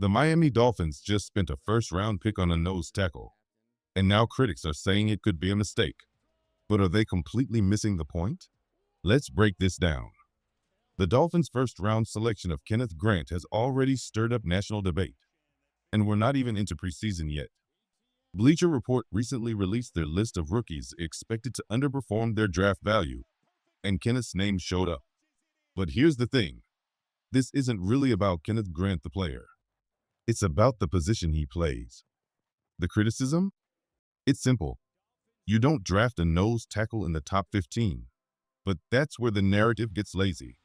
The Miami Dolphins just spent a first-round pick on a nose tackle, and now critics are saying it could be a mistake. But are they completely missing the point? Let's break this down. The Dolphins' first-round selection of Kenneth Grant has already stirred up national debate, and we're not even into preseason yet. Bleacher Report recently released their list of rookies expected to underperform their draft value, and Kenneth's name showed up. But here's the thing. This isn't really about Kenneth Grant the player. It's about the position he plays. The criticism? It's simple. You don't draft a nose tackle in the top 15. But that's where the narrative gets lazy.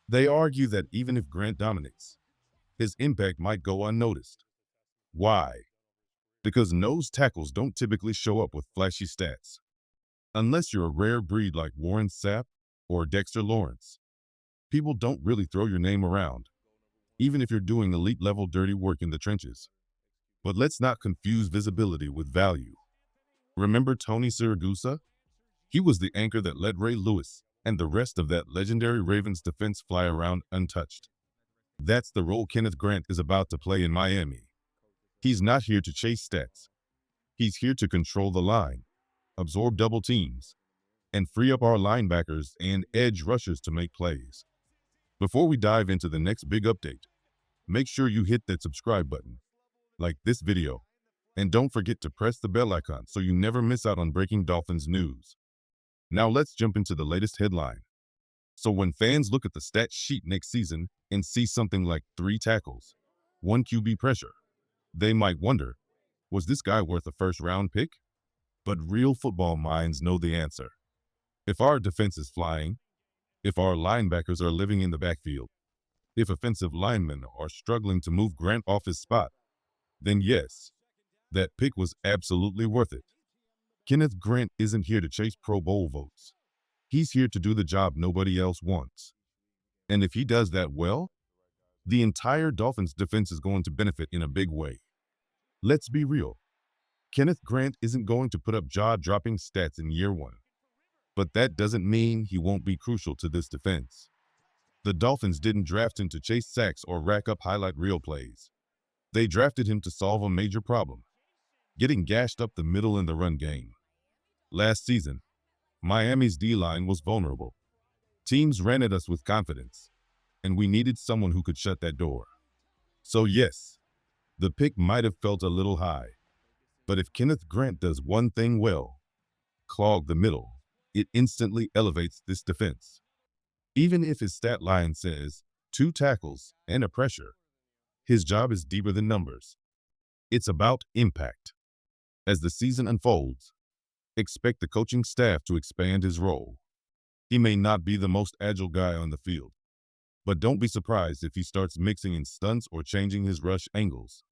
They argue that even if Grant dominates, his impact might go unnoticed. Why? Because nose tackles don't typically show up with flashy stats. Unless you're a rare breed like Warren Sapp or Dexter Lawrence, people don't really throw your name around, even if you're doing elite-level dirty work in the trenches. But let's not confuse visibility with value. Remember Tony Siragusa? He was the anchor that let Ray Lewis and the rest of that legendary Ravens defense fly around untouched. That's the role Kenneth Grant is about to play in Miami. He's not here to chase stats. He's here to control the line, absorb double teams, and free up our linebackers and edge rushers to make plays. Before we dive into the next big update, make sure you hit that subscribe button, like this video, and don't forget to press the bell icon so you never miss out on breaking Dolphins news. Now let's jump into the latest headline. So when fans look at the stat sheet next season and see something like 3 tackles, 1 QB pressure, they might wonder, was this guy worth a first-round pick? But real football minds know the answer. If our defense is flying, if our linebackers are living in the backfield, if offensive linemen are struggling to move Grant off his spot, then yes, that pick was absolutely worth it. Kenneth Grant isn't here to chase Pro Bowl votes. He's here to do the job nobody else wants. And if he does that well, the entire Dolphins defense is going to benefit in a big way. Let's be real. Kenneth Grant isn't going to put up jaw-dropping stats in year 1. But that doesn't mean he won't be crucial to this defense. The Dolphins didn't draft him to chase sacks or rack up highlight reel plays. They drafted him to solve a major problem, getting gashed up the middle in the run game. Last season, Miami's D-line was vulnerable. Teams ran at us with confidence, and we needed someone who could shut that door. So yes, the pick might have felt a little high, but if Kenneth Grant does one thing well, clog the middle, it instantly elevates this defense. Even if his stat line says 2 tackles and a pressure, his job is deeper than numbers. It's about impact. As the season unfolds, expect the coaching staff to expand his role. He may not be the most agile guy on the field, but don't be surprised if he starts mixing in stunts or changing his rush angles.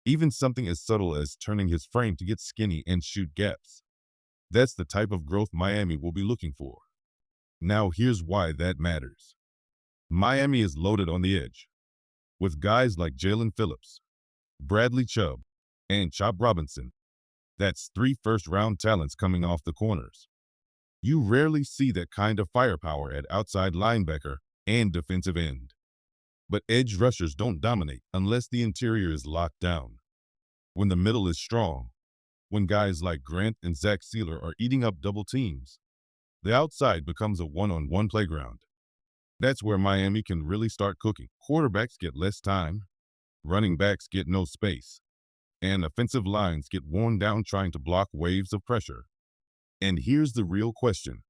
Even something as subtle as turning his frame to get skinny and shoot gaps. That's the type of growth Miami will be looking for. Now here's why that matters. Miami is loaded on the edge, with guys like Jalen Phillips, Bradley Chubb, and Chop Robinson. That's 3 first-round talents coming off the corners. You rarely see that kind of firepower at outside linebacker and defensive end. But edge rushers don't dominate unless the interior is locked down. When the middle is strong, when guys like Grant and Zach Sealer are eating up double teams, the outside becomes a one-on-one playground. That's where Miami can really start cooking. Quarterbacks get less time, running backs get no space, and offensive lines get worn down trying to block waves of pressure. And here's the real question.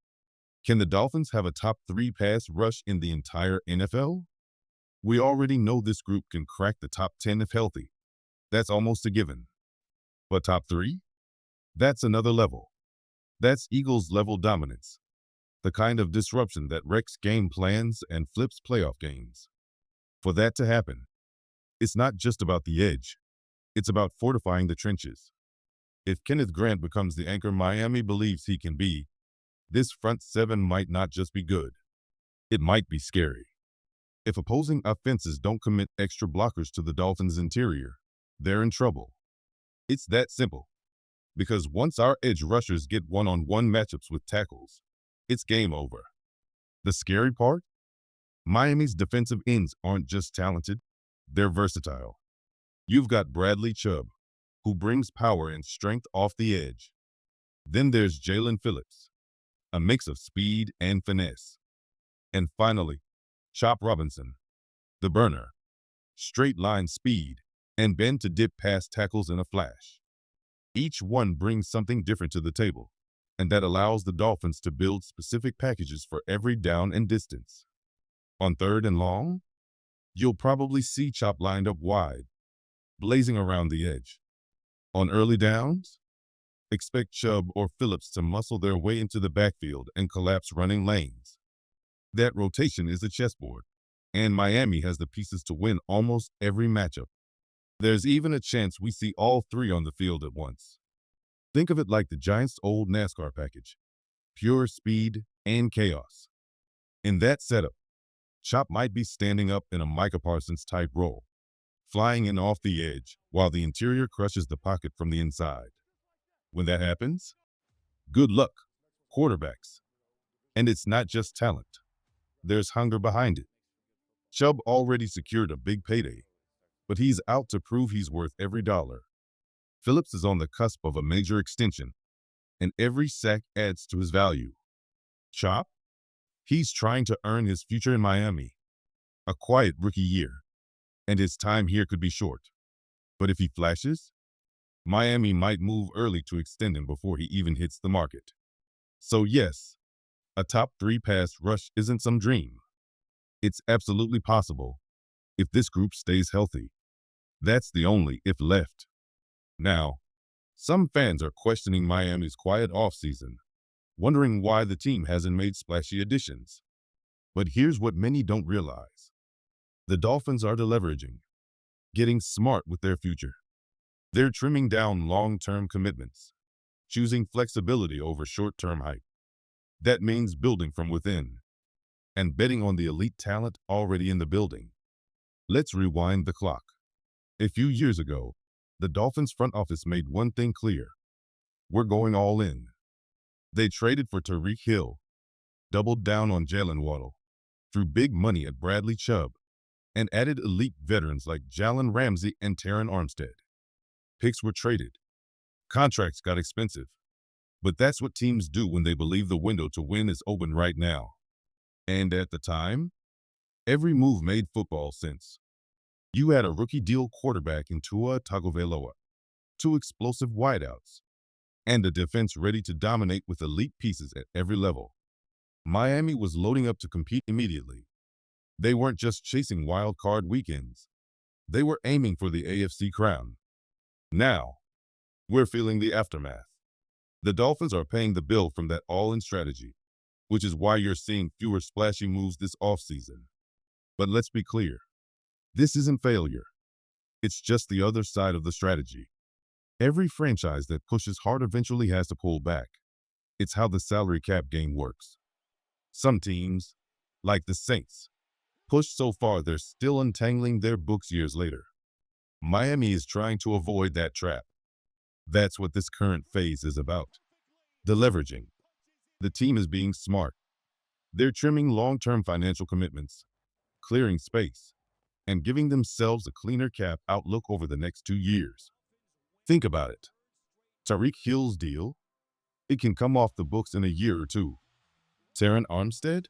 Can the Dolphins have a top 3 pass rush in the entire NFL? We already know this group can crack the top 10 if healthy. That's almost a given. But top 3? That's another level. That's Eagles-level dominance. The kind of disruption that wrecks game plans and flips playoff games. For that to happen, it's not just about the edge. It's about fortifying the trenches. If Kenneth Grant becomes the anchor Miami believes he can be, this front 7 might not just be good. It might be scary. If opposing offenses don't commit extra blockers to the Dolphins' interior, they're in trouble. It's that simple. Because once our edge rushers get one-on-one matchups with tackles, it's game over. The scary part? Miami's defensive ends aren't just talented, they're versatile. You've got Bradley Chubb, who brings power and strength off the edge. Then there's Jalen Phillips, a mix of speed and finesse. And finally, Chop Robinson, the burner, straight line speed, and bend to dip past tackles in a flash. Each one brings something different to the table, and that allows the Dolphins to build specific packages for every down and distance. On third and long, you'll probably see Chop lined up wide, blazing around the edge. On early downs, expect Chubb or Phillips to muscle their way into the backfield and collapse running lanes. That rotation is a chessboard, and Miami has the pieces to win almost every matchup. There's even a chance we see all three on the field at once. Think of it like the Giants' old NASCAR package: pure speed and chaos. In that setup, Chop might be standing up in a Micah Parsons type role, flying in off the edge while the interior crushes the pocket from the inside. When that happens, good luck, quarterbacks. And it's not just talent. There's hunger behind it. Chubb already secured a big payday, but he's out to prove he's worth every dollar. Phillips is on the cusp of a major extension, and every sack adds to his value. Chop? He's trying to earn his future in Miami. A quiet rookie year, and his time here could be short. But if he flashes, Miami might move early to extend him before he even hits the market. So yes, a top 3 pass rush isn't some dream. It's absolutely possible if this group stays healthy. That's the only if left. Now, some fans are questioning Miami's quiet offseason, wondering why the team hasn't made splashy additions. But here's what many don't realize. The Dolphins are deleveraging, getting smart with their future. They're trimming down long-term commitments, choosing flexibility over short-term hype. That means building from within and betting on the elite talent already in the building. Let's rewind the clock. A few years ago, the Dolphins front office made one thing clear: we're going all in. They traded for Tyreek Hill, doubled down on Jalen Waddle, threw big money at Bradley Chubb, and added elite veterans like Jalen Ramsey and Terron Armstead. Picks were traded. Contracts got expensive. But that's what teams do when they believe the window to win is open right now. And at the time, every move made football sense. You had a rookie deal quarterback in Tua Tagovailoa, 2 explosive wideouts, and a defense ready to dominate with elite pieces at every level. Miami was loading up to compete immediately. They weren't just chasing wild card weekends. They were aiming for the AFC crown. Now, we're feeling the aftermath. The Dolphins are paying the bill from that all-in strategy, which is why you're seeing fewer splashy moves this offseason. But let's be clear. This isn't failure. It's just the other side of the strategy. Every franchise that pushes hard eventually has to pull back. It's how the salary cap game works. Some teams, like the Saints, push so far they're still untangling their books years later. Miami is trying to avoid that trap. That's what this current phase is about. The leveraging. The team is being smart. They're trimming long-term financial commitments, clearing space, and giving themselves a cleaner cap outlook over the next 2 years. Think about it. Tyreek Hill's deal? It can come off the books in a year or two. Terron Armstead?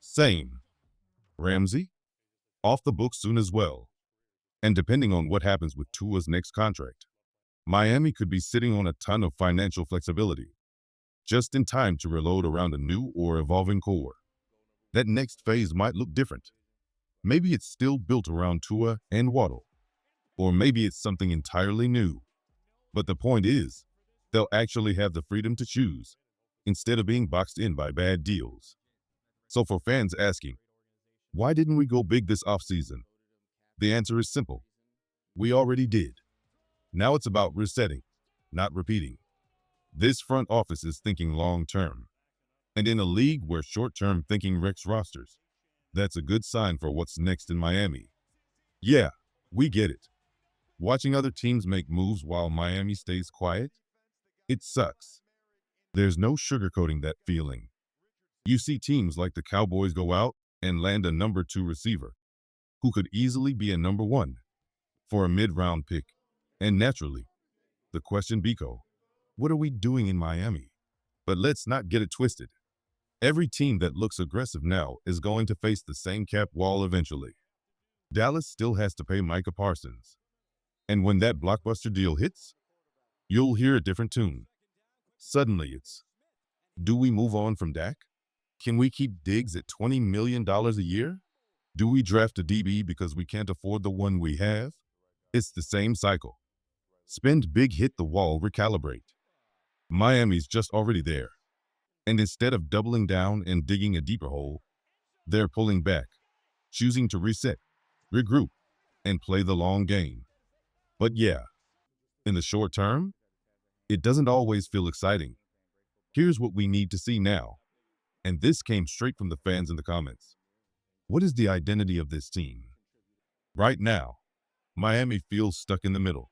Same. Ramsey? Off the books soon as well. And depending on what happens with Tua's next contract, Miami could be sitting on a ton of financial flexibility, just in time to reload around a new or evolving core. That next phase might look different. Maybe it's still built around Tua and Waddle, or maybe it's something entirely new. But the point is, they'll actually have the freedom to choose, instead of being boxed in by bad deals. So for fans asking, why didn't we go big this offseason? The answer is simple. We already did. Now it's about resetting, not repeating. This front office is thinking long-term. And in a league where short-term thinking wrecks rosters, that's a good sign for what's next in Miami. Yeah, we get it. Watching other teams make moves while Miami stays quiet? It sucks. There's no sugarcoating that feeling. You see teams like the Cowboys go out and land a number 2 receiver, who could easily be a number 1. for a mid-round pick. And naturally, the question becomes, what are we doing in Miami? But let's not get it twisted. Every team that looks aggressive now is going to face the same cap wall eventually. Dallas still has to pay Micah Parsons. And when that blockbuster deal hits, you'll hear a different tune. Suddenly it's, do we move on from Dak? Can we keep Diggs at $20 million a year? Do we draft a DB because we can't afford the one we have? It's the same cycle. Spend big, hit the wall, recalibrate. Miami's just already there. And instead of doubling down and digging a deeper hole, they're pulling back, choosing to reset, regroup, and play the long game. But yeah, in the short term, it doesn't always feel exciting. Here's what we need to see now. And this came straight from the fans in the comments. What is the identity of this team? Right now, Miami feels stuck in the middle.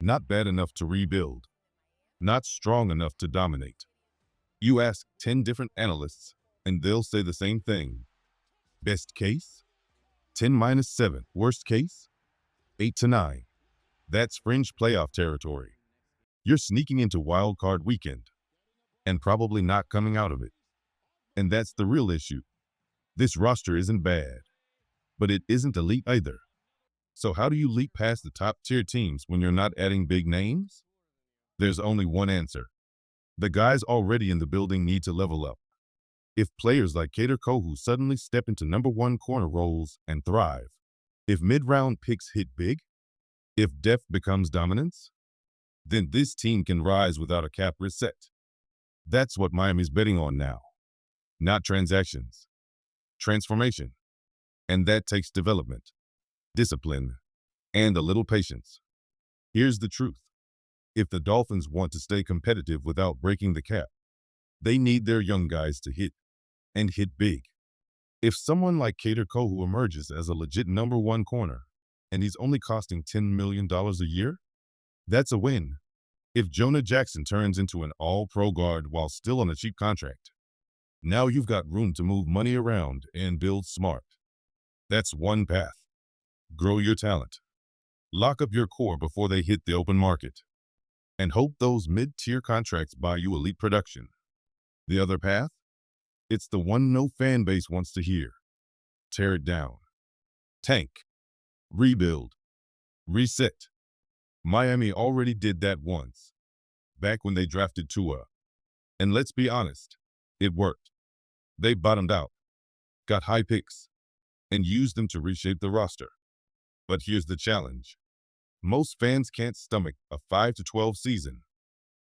Not bad enough to rebuild. Not strong enough to dominate. You ask 10 different analysts, and they'll say the same thing. Best case? 10-7. Worst case? 8-9. That's fringe playoff territory. You're sneaking into wild card weekend and probably not coming out of it. And that's the real issue. This roster isn't bad, but it isn't elite either. So how do you leap past the top tier teams when you're not adding big names? There's only one answer. The guys already in the building need to level up. If players like Kader Kohou suddenly step into number one corner roles and thrive, if mid-round picks hit big, if depth becomes dominance, then this team can rise without a cap reset. That's what Miami's betting on now. Not transactions, transformation. And that takes development, discipline, and a little patience. Here's the truth. If the Dolphins want to stay competitive without breaking the cap, they need their young guys to hit, and hit big. If someone like Kader Kohou emerges as a legit number one corner, and he's only costing $10 million a year, that's a win. If Jonah Jackson turns into an all-pro guard while still on a cheap contract, now you've got room to move money around and build smart. That's one path. Grow your talent. Lock up your core before they hit the open market. And hope those mid-tier contracts buy you elite production. The other path? It's the one no fan base wants to hear. Tear it down. Tank. Rebuild. Reset. Miami already did that once, back when they drafted Tua. And let's be honest, it worked. They bottomed out, got high picks, and used them to reshape the roster. But here's the challenge. Most fans can't stomach a 5-12 season,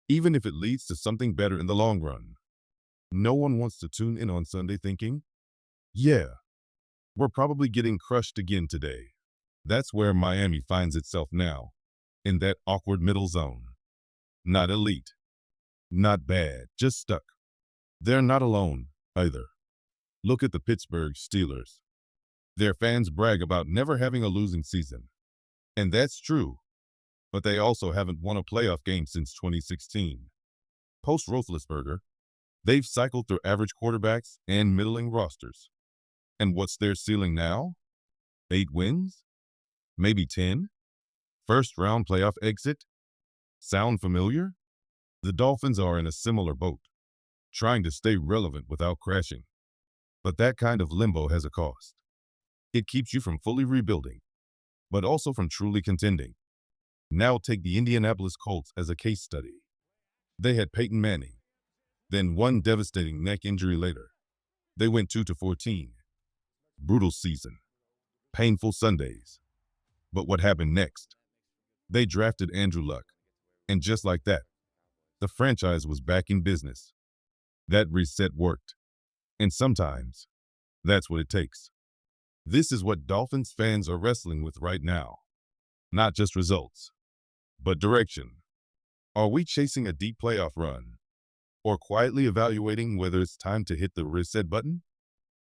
even if it leads to something better in the long run. No one wants to tune in on Sunday thinking, yeah, we're probably getting crushed again today. That's where Miami finds itself now, in that awkward middle zone. Not elite, not bad, just stuck. They're not alone, either. Look at the Pittsburgh Steelers. Their fans brag about never having a losing season. And that's true, but they also haven't won a playoff game since 2016. Post-Roethlisberger, they've cycled through average quarterbacks and middling rosters. And what's their ceiling now? 8 wins? Maybe 10? First-round playoff exit? Sound familiar? The Dolphins are in a similar boat, trying to stay relevant without crashing. But that kind of limbo has a cost. It keeps you from fully rebuilding, but also from truly contending. Now take the Indianapolis Colts as a case study. They had Peyton Manning, then one devastating neck injury later. They went 2-14. Brutal season. Painful Sundays. But what happened next? They drafted Andrew Luck. And just like that, the franchise was back in business. That reset worked. And sometimes, that's what it takes. This is what Dolphins fans are wrestling with right now. Not just results, but direction. Are we chasing a deep playoff run? Or quietly evaluating whether it's time to hit the reset button?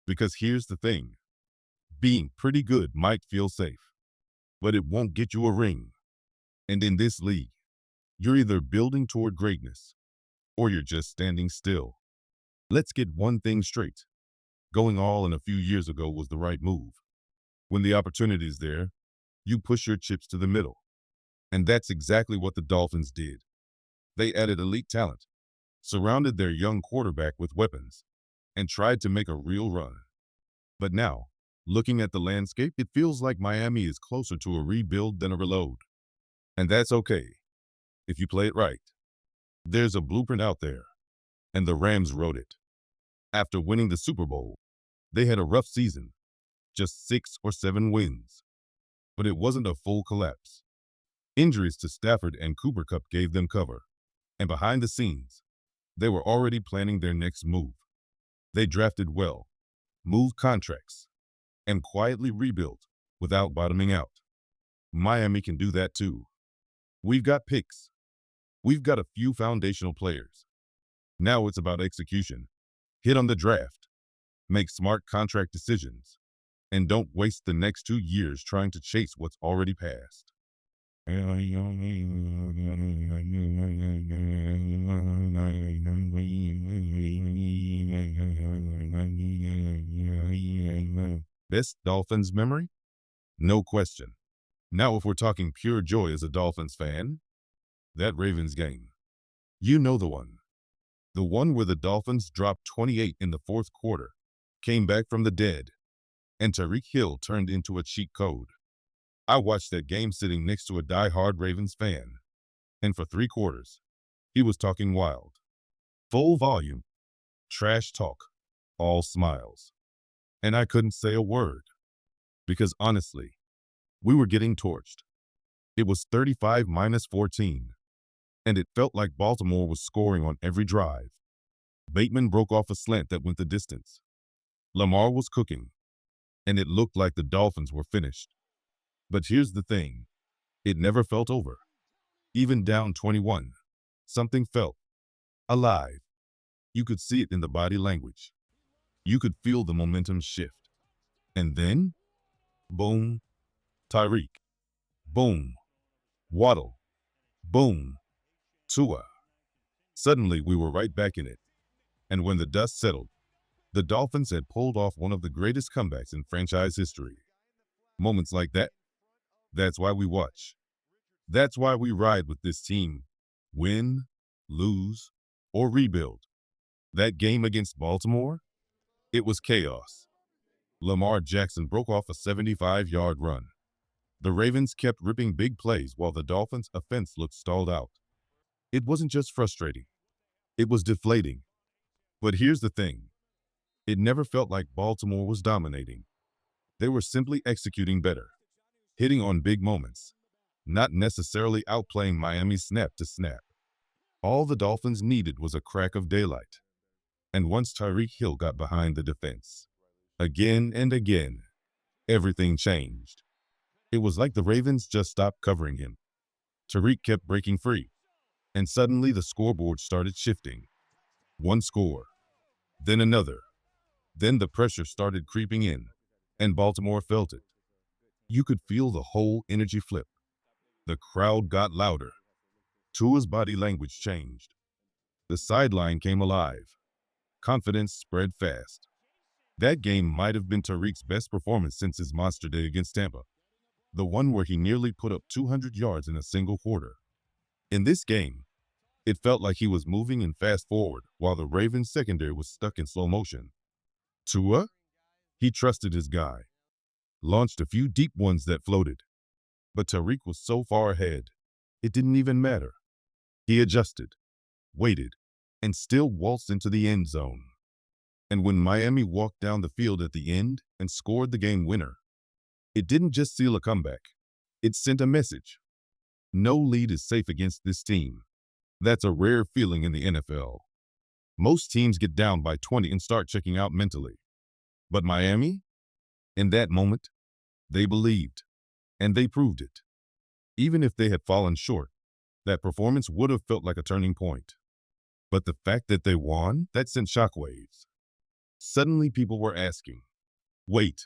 Because here's the thing. Being pretty good might feel safe, but it won't get you a ring. And in this league, you're either building toward greatness, or you're just standing still. Let's get one thing straight. Going all in a few years ago was the right move. When the opportunity is there, You push your chips to the middle. And that's exactly what the Dolphins did. They added elite talent, surrounded their young quarterback with weapons, and tried to make a real run. But now, looking at the landscape, it feels like Miami is closer to a rebuild than a reload. And that's okay, if you play it right. There's a blueprint out there, and the Rams wrote it. After winning the Super Bowl, they had a rough season, just 6 or 7 wins. But it wasn't a full collapse. Injuries to Stafford and Cooper Kupp gave them cover, and behind the scenes, they were already planning their next move. They drafted well, moved contracts, and quietly rebuilt without bottoming out. Miami can do that too. We've got picks. We've got a few foundational players. Now it's about execution. Hit on the draft, make smart contract decisions, and don't waste the next 2 years trying to chase what's already passed. Best Dolphins memory? No question. Now if we're talking pure joy as a Dolphins fan, that Ravens game. You know the one. The one where the Dolphins dropped 28 in the fourth quarter, came back from the dead, and Tyreek Hill turned into a cheat code. I watched that game sitting next to a die-hard Ravens fan, and for 3 quarters, he was talking wild. Full volume, trash talk, all smiles. And I couldn't say a word, because honestly, we were getting torched. It was 35-14, and it felt like Baltimore was scoring on every drive. Bateman broke off a slant that went the distance. Lamar was cooking, and it looked like the Dolphins were finished. But here's the thing, it never felt over. Even down 21, something felt alive. You could see it in the body language. You could feel the momentum shift. And then, boom, Tyreek. Boom, Waddle. Boom, Tua. Suddenly, we were right back in it. And when the dust settled, the Dolphins had pulled off one of the greatest comebacks in franchise history. Moments like that, that's why we watch. That's why we ride with this team. Win, lose, or rebuild. That game against Baltimore, it was chaos. Lamar Jackson broke off a 75-yard run. The Ravens kept ripping big plays while the Dolphins' offense looked stalled out. It wasn't just frustrating. It was deflating. But here's the thing. It never felt like Baltimore was dominating. They were simply executing better, hitting on big moments, not necessarily outplaying Miami snap to snap. All the Dolphins needed was a crack of daylight. And once Tyreek Hill got behind the defense, again and again, everything changed. It was like the Ravens just stopped covering him. Tyreek kept breaking free, and suddenly the scoreboard started shifting. One score, then another. Then the pressure started creeping in, and Baltimore felt it. You could feel the whole energy flip. The crowd got louder. Tua's body language changed. The sideline came alive. Confidence spread fast. That game might have been Tyreek's best performance since his monster day against Tampa, the one where he nearly put up 200 yards in a single quarter. In this game, it felt like he was moving in fast forward while the Ravens secondary was stuck in slow motion. Tua? He trusted his guy, launched a few deep ones that floated. But Tyreek was so far ahead, it didn't even matter. He adjusted, waited, and still waltzed into the end zone. And when Miami walked down the field at the end and scored the game winner, it didn't just seal a comeback. It sent a message. No lead is safe against this team. That's a rare feeling in the NFL. Most teams get down by 20 and start checking out mentally. But Miami? In that moment, they believed, and they proved it. Even if they had fallen short, that performance would have felt like a turning point. But the fact that they won, that sent shockwaves. Suddenly people were asking, wait,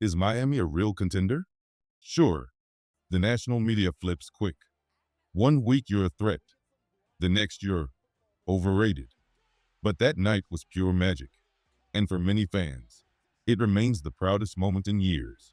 is Miami a real contender? Sure, the national media flips quick. One week you're a threat, the next you're overrated. But that night was pure magic, and for many fans, it remains the proudest moment in years.